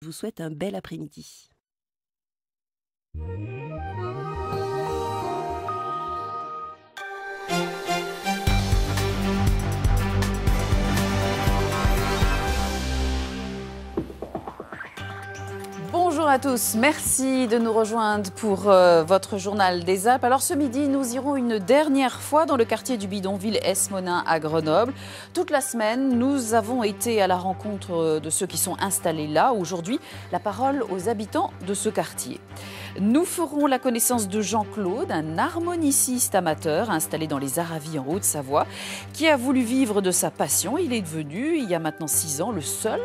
Je vous souhaite un bel après-midi. Bonjour à tous, merci de nous rejoindre pour votre journal des Alpes. Alors ce midi, nous irons une dernière fois dans le quartier du bidonville Esmonin à Grenoble. Toute la semaine, nous avons été à la rencontre de ceux qui sont installés là. Aujourd'hui, la parole aux habitants de ce quartier. Nous ferons la connaissance de Jean-Claude, un harmoniciste amateur installé dans les Aravis en Haute-Savoie, qui a voulu vivre de sa passion. Il est devenu, il y a maintenant 6 ans, le seul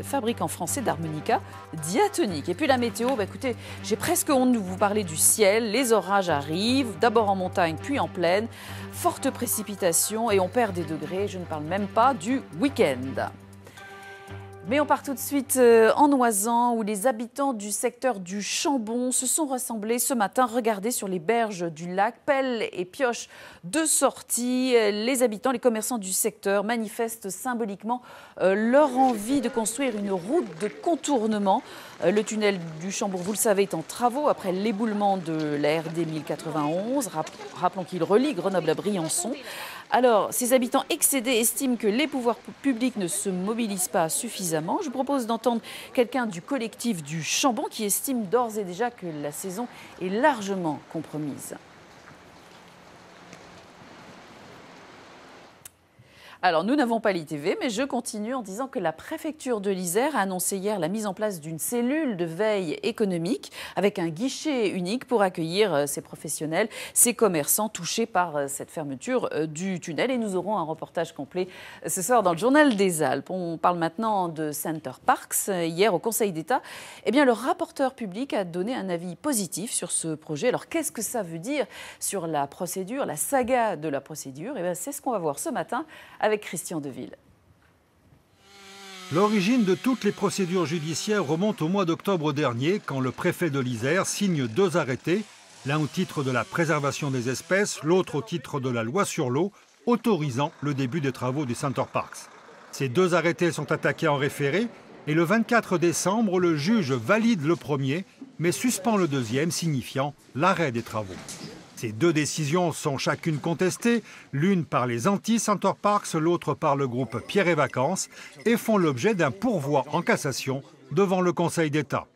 fabricant français d'harmonica diatonique. Et puis la météo, écoutez, j'ai presque honte de vous parler du ciel. Les orages arrivent, d'abord en montagne, puis en plaine. Fortes précipitations et on perd des degrés. Je ne parle même pas du week-end. Mais on part tout de suite en Oisans, où les habitants du secteur du Chambon se sont rassemblés ce matin. Regardez sur les berges du lac, pelles et pioches de sortie. Les habitants, les commerçants du secteur manifestent symboliquement leur envie de construire une route de contournement. Le tunnel du Chambon, vous le savez, est en travaux après l'éboulement de la RD 1091. Rappelons qu'il relie Grenoble à Briançon. Alors, ces habitants excédés estiment que les pouvoirs publics ne se mobilisent pas suffisamment. Je vous propose d'entendre quelqu'un du collectif du Chambon qui estime d'ores et déjà que la saison est largement compromise. Alors, nous n'avons pas l'ITV, mais je continue en disant que la préfecture de l'Isère a annoncé hier la mise en place d'une cellule de veille économique avec un guichet unique pour accueillir ces professionnels, ces commerçants touchés par cette fermeture du tunnel. Et nous aurons un reportage complet ce soir dans le Journal des Alpes. On parle maintenant de Center Parcs. Hier, au Conseil d'État, le rapporteur public a donné un avis positif sur ce projet. Alors, qu'est-ce que ça veut dire sur la procédure, la saga de la procédure ? C'est ce qu'on va voir ce matin avec Christian Deville. L'origine de toutes les procédures judiciaires remonte au mois d'octobre dernier, quand le préfet de l'Isère signe 2 arrêtés, l'un au titre de la préservation des espèces, l'autre au titre de la loi sur l'eau, autorisant le début des travaux du Center Parcs. Ces 2 arrêtés sont attaqués en référé et le 24 décembre, le juge valide le premier, mais suspend le deuxième, signifiant l'arrêt des travaux. Ces 2 décisions sont chacune contestées, l'une par les anti-Center Parcs, l'autre par le groupe Pierre et Vacances, et font l'objet d'un pourvoi en cassation devant le Conseil d'État.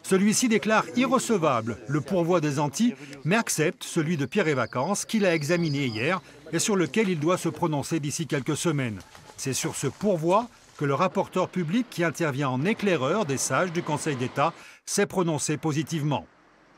Celui-ci déclare irrecevable le pourvoi des anti, mais accepte celui de Pierre et Vacances qu'il a examiné hier et sur lequel il doit se prononcer d'ici quelques semaines. C'est sur ce pourvoi que le rapporteur public, qui intervient en éclaireur des sages du Conseil d'État, s'est prononcé positivement.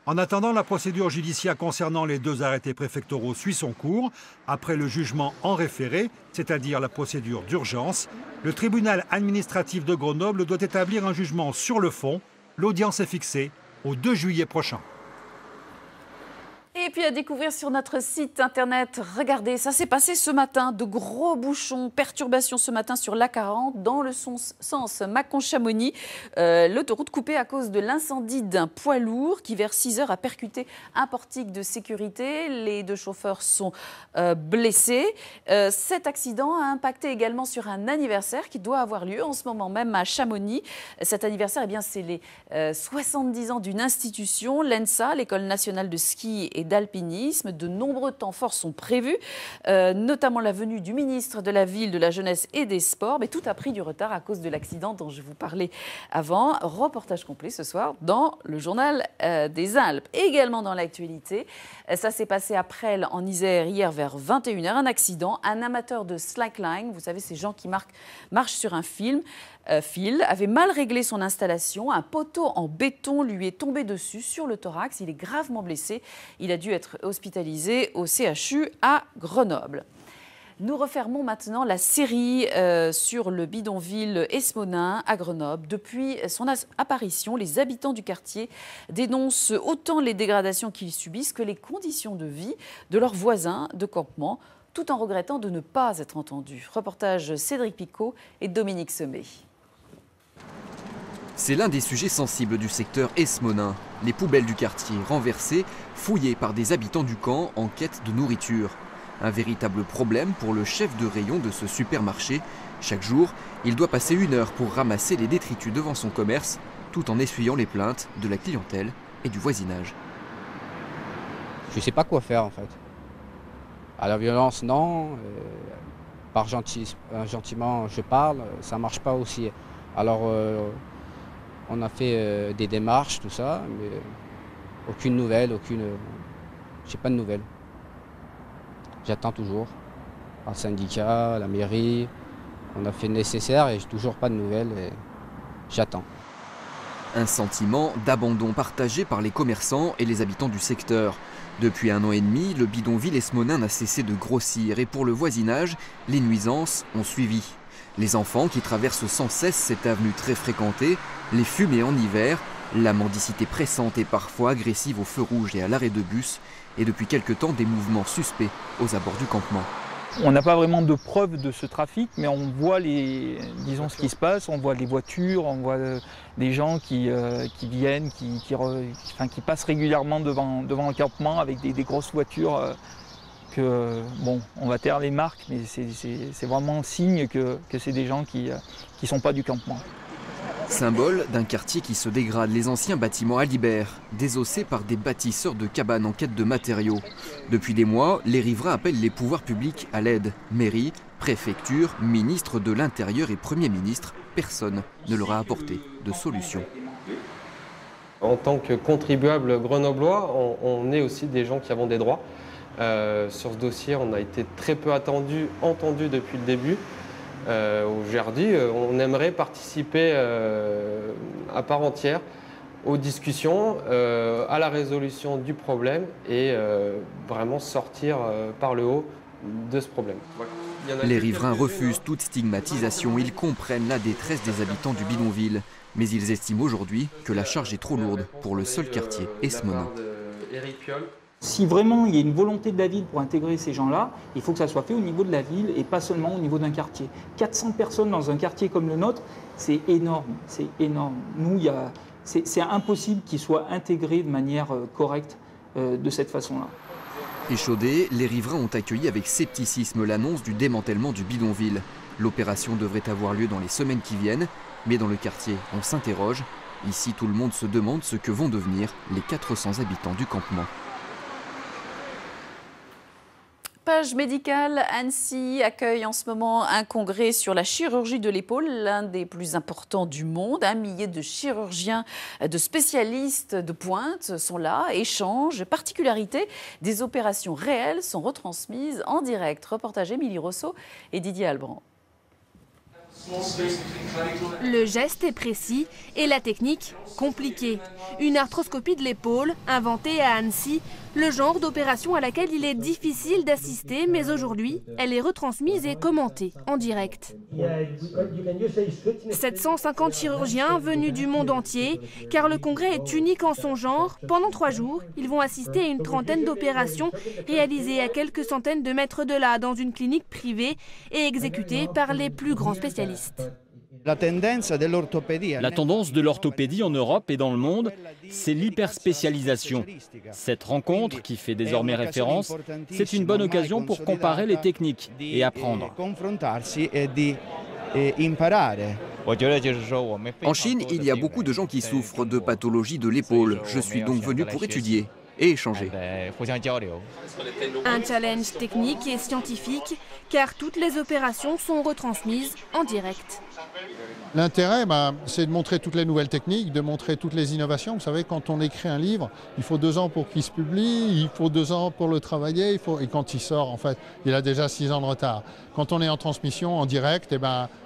En attendant, la procédure judiciaire concernant les 2 arrêtés préfectoraux suit son cours. Après le jugement en référé, c'est-à-dire la procédure d'urgence, le tribunal administratif de Grenoble doit établir un jugement sur le fond. L'audience est fixée au 2 juillet prochain. Et puis à découvrir sur notre site internet, regardez, ça s'est passé ce matin, de gros bouchons, perturbations ce matin sur l'A40 dans le sens Mâcon-Chamonix. L'autoroute coupée à cause de l'incendie d'un poids lourd qui vers 6 heures a percuté un portique de sécurité. Les 2 chauffeurs sont blessés. Cet accident a impacté également sur un anniversaire qui doit avoir lieu en ce moment même à Chamonix. Cet anniversaire, c'est les 70 ans d'une institution, l'ENSA, l'École nationale de ski et d'alpinisme. De nombreux temps forts sont prévus, notamment la venue du ministre de la Ville, de la Jeunesse et des Sports. Mais tout a pris du retard à cause de l'accident dont je vous parlais avant. Reportage complet ce soir dans le Journal des Alpes. Et également dans l'actualité, ça s'est passé à Presles en Isère hier vers 21 h. Un accident, un amateur de slackline, vous savez ces gens qui marchent sur un fil, avait mal réglé son installation. Un poteau en béton lui est tombé dessus sur le thorax. Il est gravement blessé. Il a dû être hospitalisé au CHU à Grenoble. Nous refermons maintenant la série sur le bidonville Esmonin à Grenoble. Depuis son apparition, les habitants du quartier dénoncent autant les dégradations qu'ils subissent que les conditions de vie de leurs voisins de campement, tout en regrettant de ne pas être entendus. Reportage Cédric Picot et Dominique Semet. C'est l'un des sujets sensibles du secteur Esmonin. Les poubelles du quartier renversées, fouillées par des habitants du camp en quête de nourriture. Un véritable problème pour le chef de rayon de ce supermarché. Chaque jour, il doit passer 1 heure pour ramasser les détritus devant son commerce, tout en essuyant les plaintes de la clientèle et du voisinage. Je ne sais pas quoi faire en fait. À la violence, non. Gentiment, je parle, ça ne marche pas aussi. Alors, on a fait des démarches, tout ça, mais aucune nouvelle, j'ai pas de nouvelles. J'attends toujours. Le syndicat, la mairie, on a fait le nécessaire et j'ai toujours pas de nouvelles et j'attends. Un sentiment d'abandon partagé par les commerçants et les habitants du secteur. Depuis 1 an et demi, le bidonville esmonin n'a cessé de grossir et pour le voisinage, les nuisances ont suivi. Les enfants qui traversent sans cesse cette avenue très fréquentée, les fumées en hiver, la mendicité pressante et parfois agressive au feu rouge et à l'arrêt de bus, et depuis quelque temps des mouvements suspects aux abords du campement. On n'a pas vraiment de preuves de ce trafic, mais on voit disons ce qui se passe, on voit les voitures, on voit des gens qui viennent, qui passent régulièrement devant le campement avec des grosses voitures. On va taire les marques, mais c'est vraiment signe que c'est des gens qui ne sont pas du campement. Symbole d'un quartier qui se dégrade, les anciens bâtiments Alibert, désossés par des bâtisseurs de cabanes en quête de matériaux. Depuis des mois, les riverains appellent les pouvoirs publics à l'aide. Mairie, préfecture, ministre de l'Intérieur et Premier ministre, personne ne leur a apporté de solution. En tant que contribuable grenoblois, on est aussi des gens qui avons des droits. Sur ce dossier, on a été très peu entendu depuis le début. Aujourd'hui, on aimerait participer à part entière aux discussions, à la résolution du problème et vraiment sortir par le haut de ce problème. Les riverains refusent toute stigmatisation, ils comprennent la détresse des habitants du bidonville, mais ils estiment aujourd'hui que la charge est trop lourde pour le seul quartier esmonin. Si vraiment il y a une volonté de la ville pour intégrer ces gens-là, il faut que ça soit fait au niveau de la ville et pas seulement au niveau d'un quartier. 400 personnes dans un quartier comme le nôtre, c'est énorme, c'est énorme. Nous, c'est impossible qu'ils soient intégrés de manière correcte de cette façon-là. Échaudés, les riverains ont accueilli avec scepticisme l'annonce du démantèlement du bidonville. L'opération devrait avoir lieu dans les semaines qui viennent, mais dans le quartier, on s'interroge. Ici, tout le monde se demande ce que vont devenir les 400 habitants du campement. Page médicale, Annecy accueille en ce moment un congrès sur la chirurgie de l'épaule, l'un des plus importants du monde. 1 millier de chirurgiens, de spécialistes de pointe sont là, échangent. Particularité, des opérations réelles sont retransmises en direct. Reportage Émilie Rousseau et Didier Albrand. Le geste est précis et la technique compliquée. Une arthroscopie de l'épaule, inventée à Annecy, le genre d'opération à laquelle il est difficile d'assister, mais aujourd'hui, elle est retransmise et commentée en direct. 750 chirurgiens venus du monde entier, car le congrès est unique en son genre. Pendant 3 jours, ils vont assister à une trentaine d'opérations réalisées à quelques centaines de mètres de là, dans une clinique privée et exécutées par les plus grands spécialistes. La tendance de l'orthopédie en Europe et dans le monde, c'est l'hyperspécialisation. Cette rencontre, qui fait désormais référence, c'est une bonne occasion pour comparer les techniques et apprendre. En Chine, il y a beaucoup de gens qui souffrent de pathologies de l'épaule. Je suis donc venu pour étudier et échanger. Un challenge technique et scientifique, car toutes les opérations sont retransmises en direct. L'intérêt, c'est de montrer toutes les nouvelles techniques, de montrer toutes les innovations. Vous savez, quand on écrit un livre, il faut 2 ans pour qu'il se publie, il faut 2 ans pour le travailler, et quand il sort, en fait, il a déjà 6 ans de retard. Quand on est en transmission, en direct,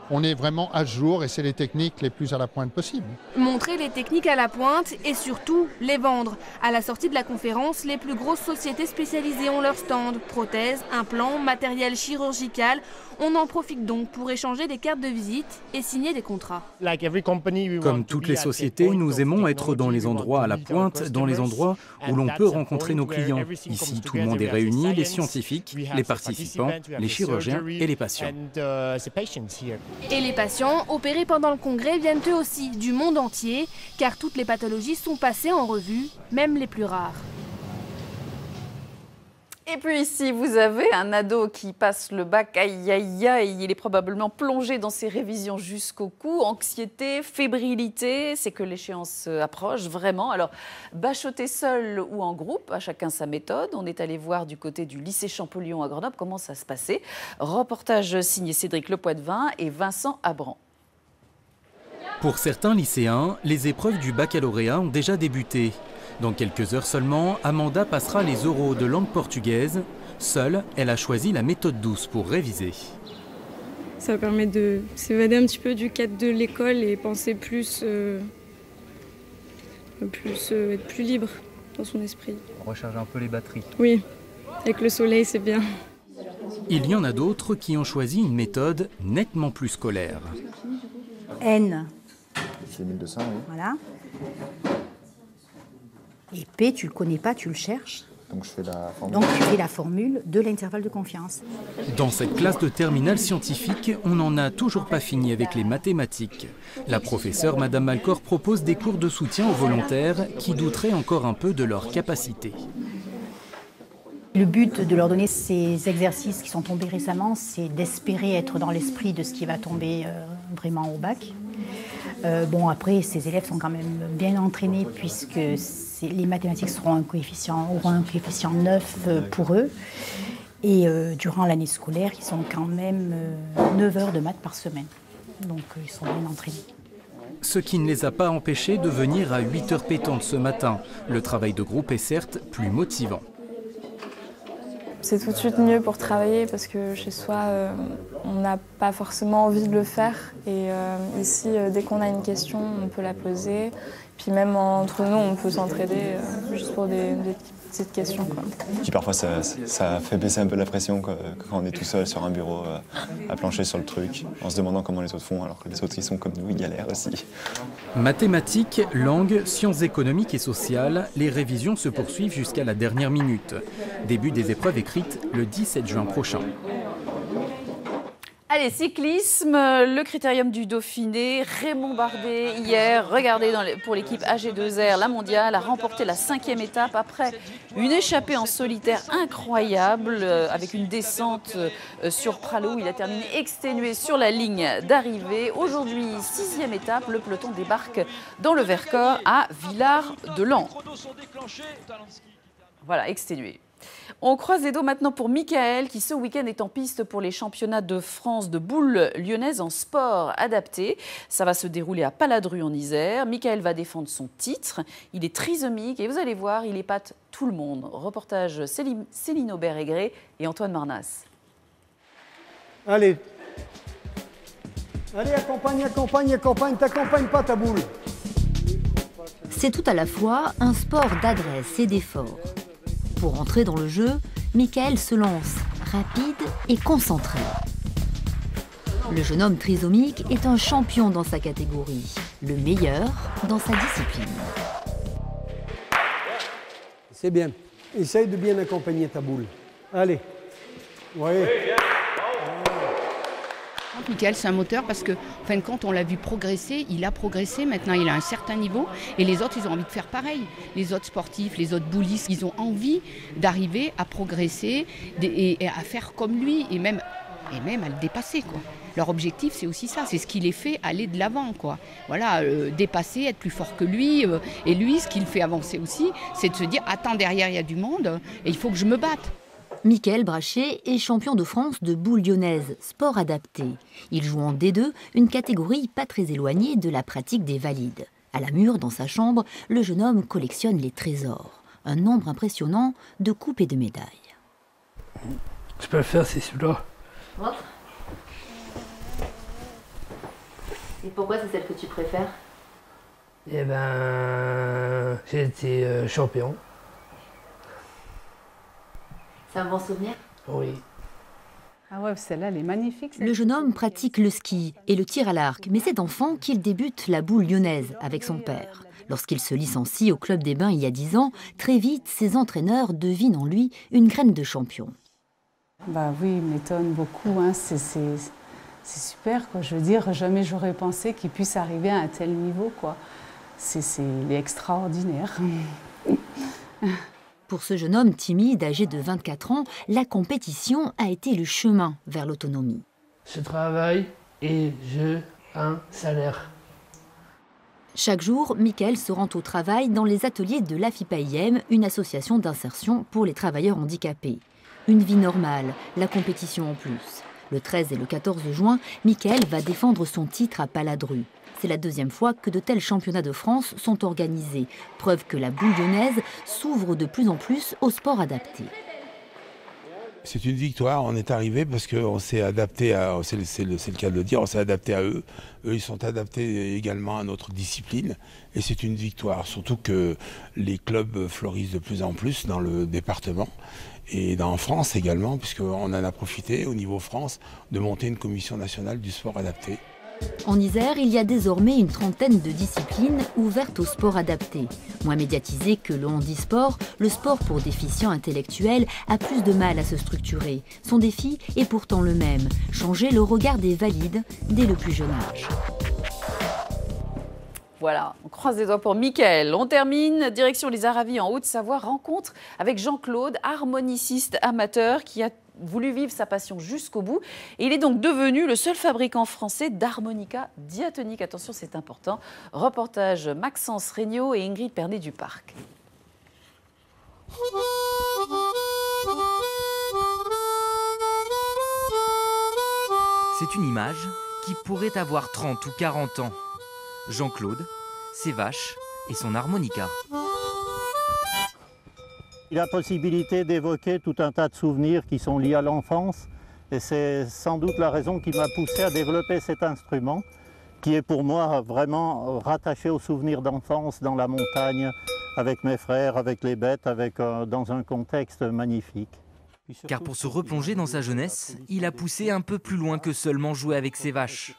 on est vraiment à jour et c'est les techniques les plus à la pointe possible. Montrer les techniques à la pointe et surtout les vendre. À la sortie de la conférence, les plus grosses sociétés spécialisées ont leur stand. Prothèses, implants, matériel chirurgical. On en profite donc pour échanger des cartes de visite et signer des contrats. Comme toutes les sociétés, nous aimons être dans les endroits à la pointe, dans les endroits où l'on peut rencontrer nos clients. Ici, tout le monde est réuni, les scientifiques, les participants, les chirurgiens et les patients. Et les patients, opérés pendant le congrès, viennent eux aussi du monde entier, car toutes les pathologies sont passées en revue, même les plus rares. Et puis ici, vous avez un ado qui passe le bac, aïe aïe aïe, il est probablement plongé dans ses révisions jusqu'au cou, anxiété, fébrilité, c'est que l'échéance approche vraiment. Alors, bachoter seul ou en groupe, à chacun sa méthode. On est allé voir du côté du lycée Champollion à Grenoble comment ça se passait. Reportage signé Cédric Lepoitvin et Vincent Abran. Pour certains lycéens, les épreuves du baccalauréat ont déjà débuté. Dans quelques heures seulement, Amanda passera les oraux de langue portugaise. Seule, elle a choisi la méthode douce pour réviser. Ça permet de s'évader un petit peu du cadre de l'école et penser plus, être plus libre dans son esprit. Recharger un peu les batteries. Oui, avec le soleil, c'est bien. Il y en a d'autres qui ont choisi une méthode nettement plus scolaire. N. C'est 1200, oui. Voilà. Et P, tu le connais pas, tu le cherches. Donc je fais la formule. Donc tu fais la formule de l'intervalle de confiance. Dans cette classe de terminale scientifique, on n'en a toujours pas fini avec les mathématiques. La professeure, Madame Malcor, propose des cours de soutien aux volontaires qui douteraient encore un peu de leur capacité. Le but de leur donner ces exercices qui sont tombés récemment, c'est d'espérer être dans l'esprit de ce qui va tomber vraiment au bac. Bon, après, ces élèves sont quand même bien entraînés puisque les mathématiques auront un coefficient 9 pour eux. Et durant l'année scolaire, ils ont quand même 9 heures de maths par semaine. Donc, ils sont bien entraînés. Ce qui ne les a pas empêchés de venir à 8 heures pétantes ce matin. Le travail de groupe est certes plus motivant. C'est tout de suite mieux pour travailler parce que chez soi, on n'a pas forcément envie de le faire. Et ici, dès qu'on a une question, on peut la poser. Puis même entre nous, on peut s'entraider juste pour des petites questions, quoi. Puis parfois, ça fait baisser un peu la pression quand on est tout seul sur un bureau à plancher sur le truc, en se demandant comment les autres font, alors que les autres, ils sont comme nous, ils galèrent aussi. Mathématiques, langues, sciences économiques et sociales, les révisions se poursuivent jusqu'à la dernière minute. Début des épreuves écrites le 17 juin prochain. Allez, cyclisme, le critérium du Dauphiné, Raymond Bardet hier, regardez pour l'équipe AG2R, la mondiale, a remporté la 5e étape après une échappée en solitaire incroyable avec une descente sur Pralou. Il a terminé exténué sur la ligne d'arrivée. Aujourd'hui, 6e étape, le peloton débarque dans le Vercors à Villard-de-Lans. Voilà, exténué. On croise les doigts maintenant pour Mickaël qui ce week-end est en piste pour les championnats de France de boules lyonnaises en sport adapté. Ça va se dérouler à Paladru en Isère. Mickaël va défendre son titre. Il est trisomique et vous allez voir, il épate tout le monde. Reportage Céline Aubert-Aigré et Antoine Marnas. Allez, t'accompagne pas ta boule. C'est tout à la fois un sport d'adresse et d'effort. Pour entrer dans le jeu, Mickaël se lance, rapide et concentré. Le jeune homme trisomique est un champion dans sa catégorie, le meilleur dans sa discipline. C'est bien. Essaye de bien accompagner ta boule. Allez. Ouais. Mickaël, c'est un moteur parce que, en fin de compte, on l'a vu progresser, il a progressé, maintenant il a un certain niveau et les autres, ils ont envie de faire pareil. Les autres sportifs, les autres boulistes, ils ont envie d'arriver à progresser et à faire comme lui et même à le dépasser, quoi. Leur objectif, c'est aussi ça, c'est ce qui les fait aller de l'avant, quoi. Voilà, dépasser, être plus fort que lui. Et lui, ce qui le fait avancer aussi, c'est de se dire, attends, derrière, il y a du monde et il faut que je me batte. Mickaël Brachet est champion de France de boules lyonnaises, sport adapté. Il joue en D2, une catégorie pas très éloignée de la pratique des valides. À la mure, dans sa chambre, le jeune homme collectionne les trésors. Un nombre impressionnant de coupes et de médailles. Je peux le faire, c'est celui-là. Et pourquoi c'est celle que tu préfères? Eh ben, j'ai été champion. C'est un bon souvenir? Oui. Ah ouais, celle-là, elle est magnifique. Le jeune homme pratique le ski et le tir à l'arc, mais c'est enfant qu'il débute la boule lyonnaise avec son père. Lorsqu'il se licencie au Club des Bains il y a 10 ans, très vite, ses entraîneurs devinent en lui une graine de champion. Bah oui, il m'étonne beaucoup, hein. C'est super, quoi. Je veux dire, jamais j'aurais pensé qu'il puisse arriver à un tel niveau, quoi. Il est extraordinaire. Pour ce jeune homme timide, âgé de 24 ans, la compétition a été le chemin vers l'autonomie. Je travaille et j'ai un salaire. Chaque jour, Michael se rend au travail dans les ateliers de l'AFIPAIM, une association d'insertion pour les travailleurs handicapés. Une vie normale, la compétition en plus. Le 13 et le 14 juin, Michael va défendre son titre à Paladru. C'est la deuxième fois que de tels championnats de France sont organisés. Preuve que la boule lyonnaise s'ouvre de plus en plus au sport adapté. C'est une victoire, on est arrivé parce qu'on s'est adapté à, c'est le cas de le dire, on s'est adapté à eux. Eux, ils sont adaptés également à notre discipline et c'est une victoire. Surtout que les clubs fleurissent de plus en plus dans le département et en France également, puisqu'on en a profité au niveau France de monter une commission nationale du sport adapté. En Isère, il y a désormais une trentaine de disciplines ouvertes au sport adapté. Moins médiatisé que le handisport, le sport pour déficients intellectuels a plus de mal à se structurer. Son défi est pourtant le même, changer le regard des valides dès le plus jeune âge. Voilà, on croise les doigts pour Michael. On termine, direction les Aravis en Haute-Savoie, rencontre avec Jean-Claude, harmoniciste amateur qui a voulu vivre sa passion jusqu'au bout. Et il est donc devenu le seul fabricant français d'harmonica diatonique. Attention, c'est important. Reportage Maxence Regnault et Ingrid Pernet du Parc. C'est une image qui pourrait avoir 30 ou 40 ans. Jean-Claude, ses vaches et son harmonica. Il a la possibilité d'évoquer tout un tas de souvenirs qui sont liés à l'enfance et c'est sans doute la raison qui m'a poussé à développer cet instrument qui est pour moi vraiment rattaché aux souvenirs d'enfance dans la montagne avec mes frères, avec les bêtes, dans un contexte magnifique. Car pour se replonger dans sa jeunesse, il a poussé un peu plus loin que seulement jouer avec ses vaches.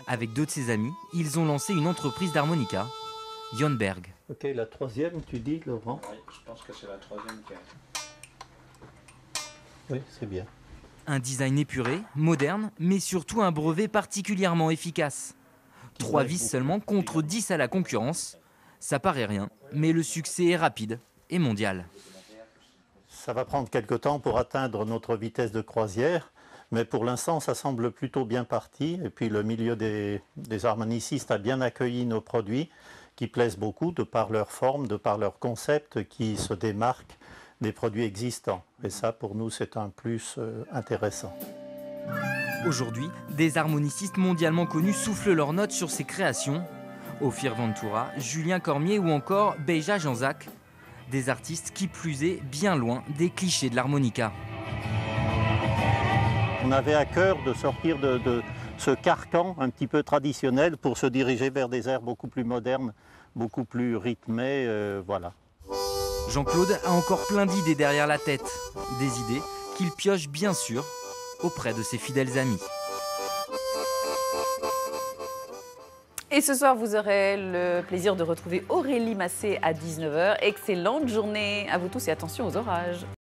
Avec deux de ses amis, ils ont lancé une entreprise d'harmonica, Jonberg. Ok, la troisième, tu dis, Laurent? Oui, je pense que c'est la troisième qui est. Oui, c'est bien. Un design épuré, moderne, mais surtout un brevet particulièrement efficace. 3 vis seulement contre 10 à la concurrence. Ça paraît rien, mais le succès est rapide et mondial. Ça va prendre quelque temps pour atteindre notre vitesse de croisière, mais pour l'instant, ça semble plutôt bien parti. Et puis le milieu des harmonicistes a bien accueilli nos produits, qui plaisent beaucoup de par leur forme, de par leur concept, qui se démarquent des produits existants. Et ça, pour nous, c'est un plus intéressant. Aujourd'hui, des harmonicistes mondialement connus soufflent leurs notes sur ces créations. Ophir Ventura, Julien Cormier ou encore Beja Janzac. Des artistes qui plus est bien loin des clichés de l'harmonica. On avait à cœur de sortir de ce carcan un petit peu traditionnel pour se diriger vers des airs beaucoup plus modernes, beaucoup plus rythmés, voilà. Jean-Claude a encore plein d'idées derrière la tête. Des idées qu'il pioche bien sûr auprès de ses fidèles amis. Et ce soir, vous aurez le plaisir de retrouver Aurélie Massé à 19h. Excellente journée à vous tous et attention aux orages.